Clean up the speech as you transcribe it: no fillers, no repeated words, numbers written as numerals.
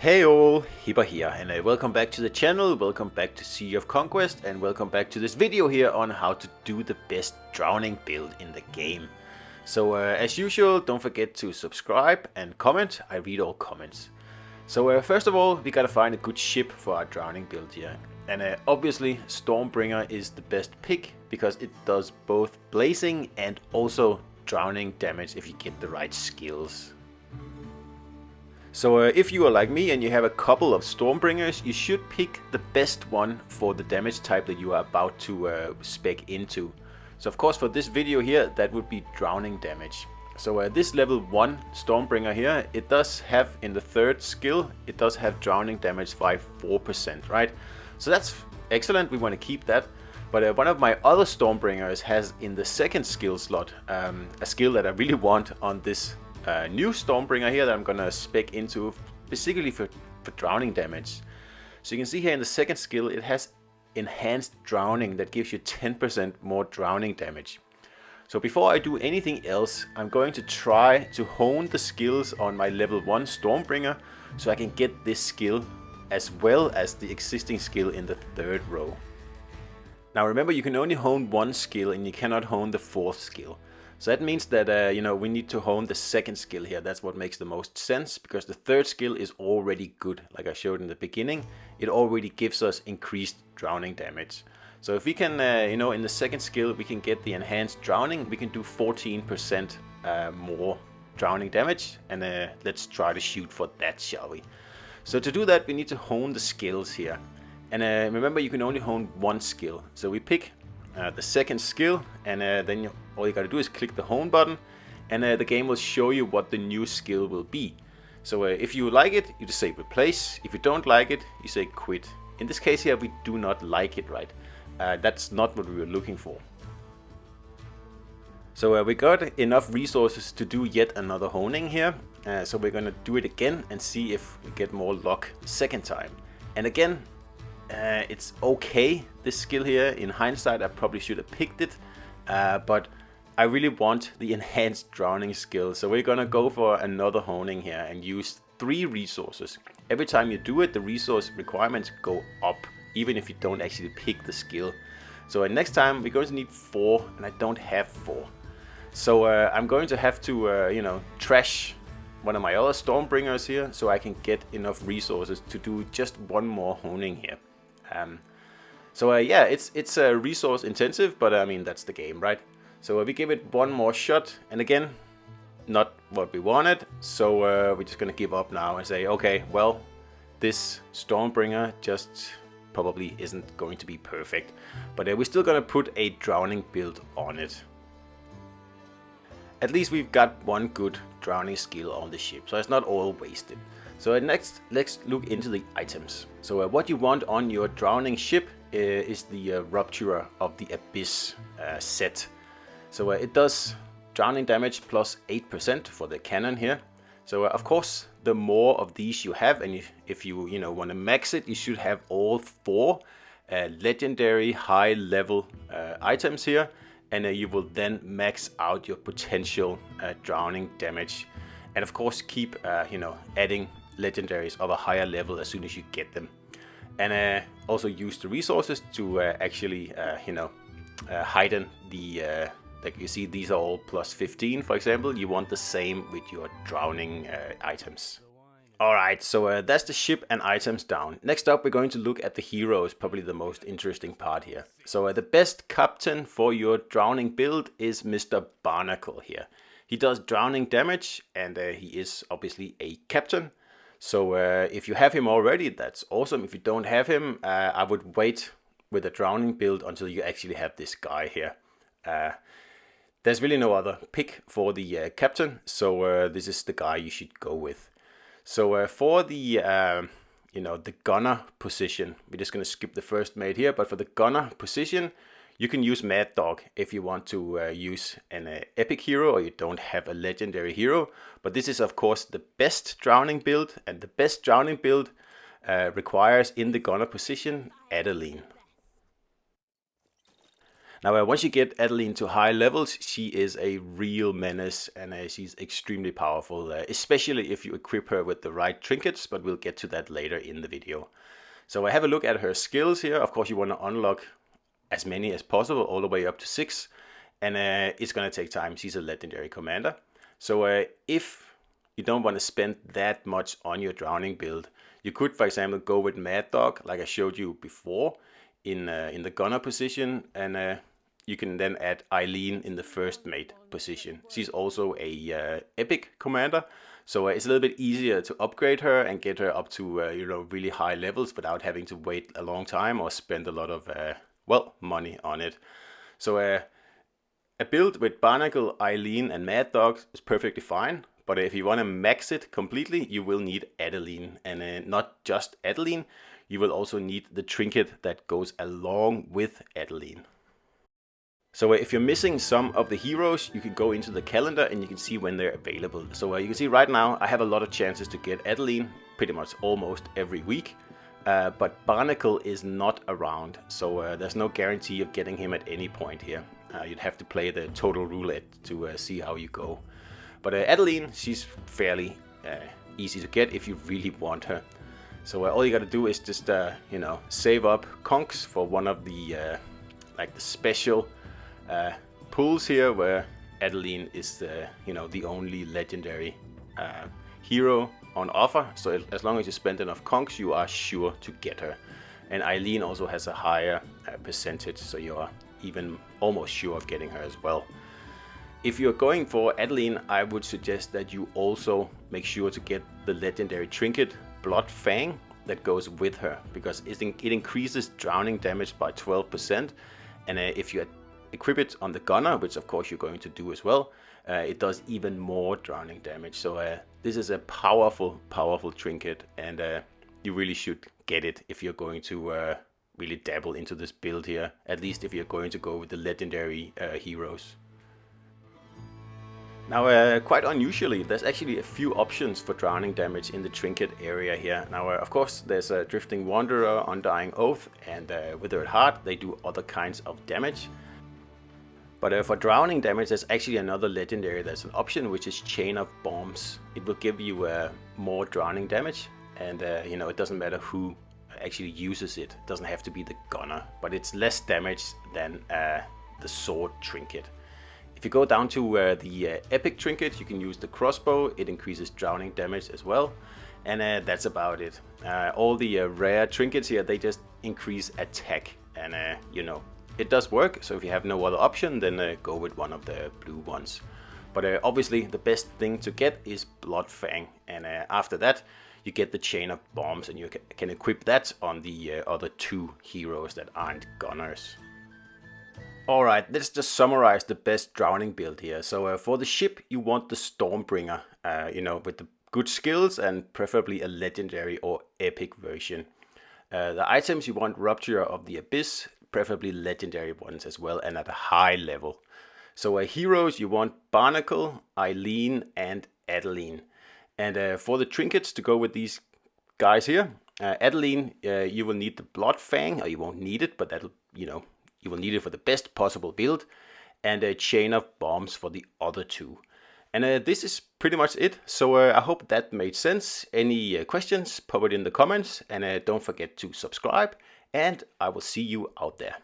Hey all, Hipper here, and welcome back to the channel, welcome back to Sea of Conquest, and welcome back to this video here on how to do the best drowning build in the game. So as usual, don't forget to subscribe and comment. I read all comments. So first of all, we gotta find a good ship for our drowning build here. And obviously Stormbringer is the best pick because it does both blazing and also drowning damage if you get the right skills. So if you are like me and you have a couple of Stormbringers, you should pick the best one for the damage type that you are about to spec into. So of course for this video here, that would be drowning damage. So this level 1 Stormbringer here, it does have in the third skill, it does have drowning damage by 4%, right? So that's excellent, we want to keep that. But one of my other Stormbringers has in the second skill slot, a skill that I really want on this new Stormbringer here that I'm gonna spec into specifically for drowning damage. So you can see here in the second skill it has enhanced drowning that gives you 10% more drowning damage. So before I do anything else, I'm going to try to hone the skills on my level 1 Stormbringer so I can get this skill as well as the existing skill in the third row. Now remember, you can only hone one skill and you cannot hone the fourth skill. So that means that we need to hone the second skill here. That's what makes the most sense, because the third skill is already good. Like I showed in the beginning, it already gives us increased drowning damage. So if we can, in the second skill, we can get the enhanced drowning, we can do 14% more drowning damage. And let's try to shoot for that, shall we? So to do that, we need to hone the skills here. And remember, you can only hone one skill. So we pick the second skill, and then all you gotta do is click the hone button, and the game will show you what the new skill will be. So if you like it, you just say replace. If you don't like it, you say quit. In this case here, we do not like it, right? That's not what we were looking for. So we got enough resources to do yet another honing here. So we're gonna do it again and see if we get more luck the second time. And again, it's okay, this skill here. In hindsight, I probably should have picked it, but I really want the enhanced drowning skill. So we're gonna go for another honing here and use 3 resources. Every time you do it, the resource requirements go up, even if you don't actually pick the skill. So next time we're going to need 4, and I don't have 4. So I'm going to have to, trash one of my other Stormbringers here so I can get enough resources to do just one more honing here. Yeah, it's resource intensive, but I mean, that's the game, right? So we give it one more shot, and again, not what we wanted. So we're just gonna give up now and say, okay, well, this Stormbringer just probably isn't going to be perfect, but we're still gonna put a drowning build on it. At least we've got one good drowning skill on the ship, so it's not all wasted. So next, let's look into the items. So what you want on your drowning ship is the Rupturer of the Abyss set. So it does drowning damage plus 8% for the cannon here. So of course, the more of these you have, and if you want to max it, you should have all 4 legendary high level items here, and you will then max out your potential drowning damage. And of course, keep adding legendaries of a higher level as soon as you get them. And also use the resources to actually heighten the like you see, these are all plus 15, for example. You want the same with your drowning items. Alright, so that's the ship and items down. Next up, we're going to look at the heroes, probably the most interesting part here. So the best captain for your drowning build is Mr. Barnacle here. He does drowning damage, and he is obviously a captain. So if you have him already, that's awesome. If you don't have him, I would wait with a drowning build until you actually have this guy here. There's really no other pick for the captain, so this is the guy you should go with. So for the the gunner position, we're just going to skip the first mate here, but for the gunner position, you can use Mad Dog if you want to use an epic hero or you don't have a legendary hero. But this is of course the best drowning build, and the best drowning build requires in the gunner position Adeline. Now, once you get Adeline to high levels, she is a real menace, and she's extremely powerful, especially if you equip her with the right trinkets, but we'll get to that later in the video. So I have a look at her skills here. Of course, you want to unlock as many as possible, all the way up to 6, and it's going to take time. She's a legendary commander. So if you don't want to spend that much on your drowning build, you could, for example, go with Mad Dog, like I showed you before, in the gunner position, and you can then add Eileen in the first mate position. She's also a epic commander, so it's a little bit easier to upgrade her and get her up to really high levels without having to wait a long time or spend a lot of money on it. So a build with Barnacle, Eileen, and Mad Dog is perfectly fine. But if you want to max it completely, you will need Adeline, and not just Adeline. You will also need the trinket that goes along with Adeline. So if you're missing some of the heroes, you can go into the calendar and you can see when they're available. So you can see right now I have a lot of chances to get Adeline pretty much almost every week. But Barnacle is not around, so there's no guarantee of getting him at any point here. You'd have to play the total roulette to see how you go. But Adeline, she's fairly easy to get if you really want her. So all you gotta do is just save up conks for one of the the special pools here, where Adeline is the only legendary hero on offer. So as long as you spend enough conks, you are sure to get her. And Eileen also has a higher percentage, so you are even almost sure of getting her as well. If you're going for Adeline, I would suggest that you also make sure to get the legendary trinket Blood Fang that goes with her, because it increases drowning damage by 12%, and if you equip it on the gunner, which of course you're going to do as well, it does even more drowning damage. So this is a powerful trinket, and you really should get it if you're going to really dabble into this build here, at least if you're going to go with the legendary heroes. Now, quite unusually, there's actually a few options for drowning damage in the trinket area here. Now, of course, there's a Drifting Wanderer, Undying Oath, and Withered Heart. They do other kinds of damage. But for drowning damage, there's actually another legendary that's an option, which is Chain of Bombs. It will give you more drowning damage, and it doesn't matter who actually uses it. It doesn't have to be the gunner, but it's less damage than the sword trinket. If you go down to the epic trinket, you can use the crossbow. It increases drowning damage as well, and that's about it. All the rare trinkets here, they just increase attack, and it does work. So if you have no other option, then go with one of the blue ones. But obviously the best thing to get is Blood Fang, and after that you get the Chain of Bombs, and you can equip that on the other 2 heroes that aren't gunners. Alright, let's just summarize the best drowning build here. So for the ship, you want the Stormbringer, with the good skills and preferably a legendary or epic version. The items, you want Rupture of the Abyss, preferably legendary ones as well, and at a high level. So heroes, you want Barnacle, Eileen, and Adeline. And for the trinkets, to go with these guys here, Adeline, you will need the Blood Fang, or you won't need it, but that'll, you will need it for the best possible build, and a Chain of Bombs for the other 2. And this is pretty much it. So I hope that made sense. Any questions, pop it in the comments, and don't forget to subscribe, and I will see you out there.